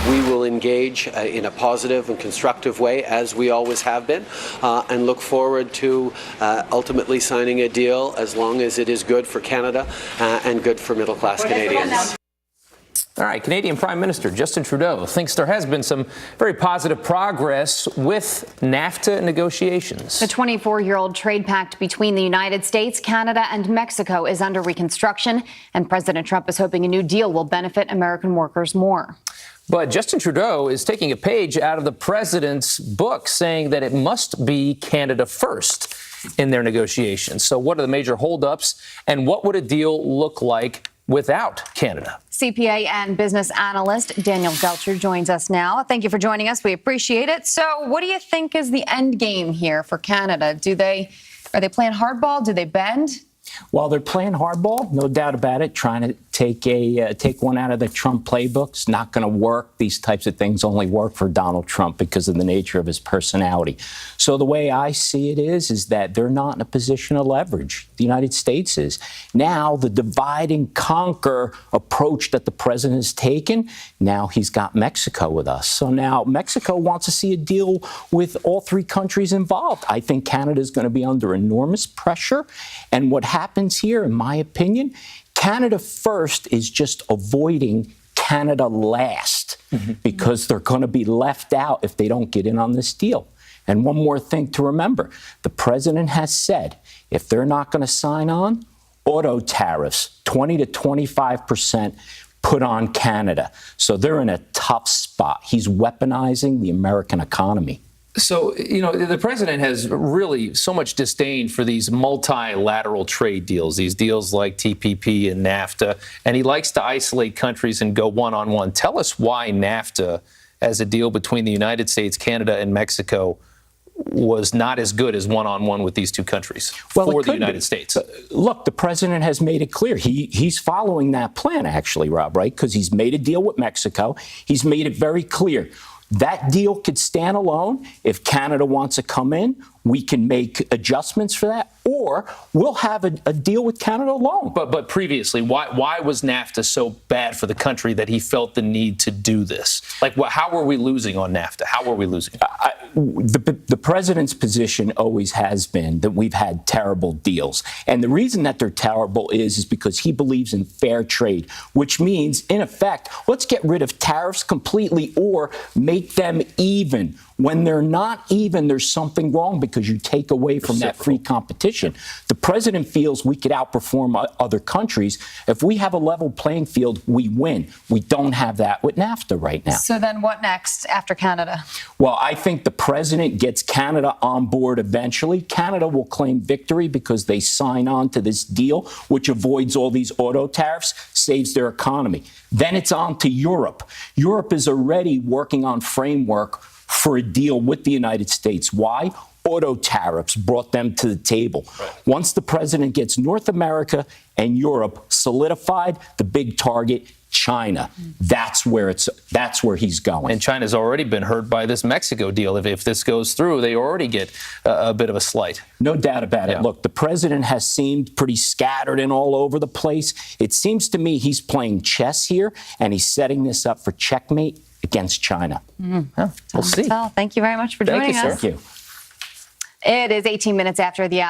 we will engage in a positive and constructive way, as we always have been, and look forward to ultimately signing a deal as long as it is good for Canada and good for middle-class Canadians. All right, Canadian Prime Minister Justin Trudeau thinks there has been some very positive progress with NAFTA negotiations. The 24-year-old trade pact between the United States, Canada, and Mexico is under reconstruction, and President Trump is hoping a new deal will benefit American workers more. But Justin Trudeau is taking a page out of the president's book, saying that it must be Canada first in their negotiations. So what are the major holdups, and what would a deal look like without Canada? CPA and business analyst Daniel Geltrude joins us now. Thank you for joining us. We appreciate it. So what do you think is the end game here for Canada? Are they playing hardball? Do they bend? Well, they're playing hardball, no doubt about it, trying to take one out of the Trump playbooks. Not going to work. These types of things only work for Donald Trump because of the nature of his personality. So the way I see it is that they're not in a position of leverage. The United States is. Now, the divide and conquer approach that the president has taken, now he's got Mexico with us. So now Mexico wants to see a deal with all three countries involved. I think Canada is going to be under enormous pressure. And what happens here, in my opinion, Canada first is just avoiding Canada last because they're going to be left out if they don't get in on this deal. And one more thing to remember, the president has said if they're not going to sign on, auto tariffs, 20 to 25% put on Canada. So they're in a tough spot. He's weaponizing the American economy. So, the president has really so much disdain for these multilateral trade deals, these deals like TPP and NAFTA, and he likes to isolate countries and go one-on-one. Tell us why NAFTA, as a deal between the United States, Canada, and Mexico, was not as good as one-on-one with these two countries for the United States. Look, the president has made it clear. He's following that plan, actually, Rob, right? Because he's made a deal with Mexico. He's made it very clear. That deal could stand alone. If Canada wants to come in, we can make adjustments for that, or we'll have a deal with Canada alone. But previously, why was NAFTA so bad for the country that he felt the need to do this? Like, how were we losing on NAFTA? How were we losing? The president's position always has been that we've had terrible deals. And the reason that they're terrible is because he believes in fair trade, which means, in effect, let's get rid of tariffs completely or make them even. When they're not even, there's something wrong because you take away from that free competition. The president feels we could outperform other countries. If we have a level playing field, we win. We don't have that with NAFTA right now. So then what next after Canada? Well, I think the president gets Canada on board eventually. Canada will claim victory because they sign on to this deal, which avoids all these auto tariffs, saves their economy. Then it's on to Europe. Europe is already working on framework for a deal with the United States. Why? Auto tariffs brought them to the table. Right. Once the president gets North America and Europe solidified, the big target, China. That's where he's going. And China's already been hurt by this Mexico deal. If this goes through, they already get a bit of a slight. No doubt about it. Look, the president has seemed pretty scattered and all over the place. It seems to me he's playing chess here, and he's setting this up for checkmate against China. We'll see. Thank you very much for joining us. Thank you. It is 18 minutes after the hour.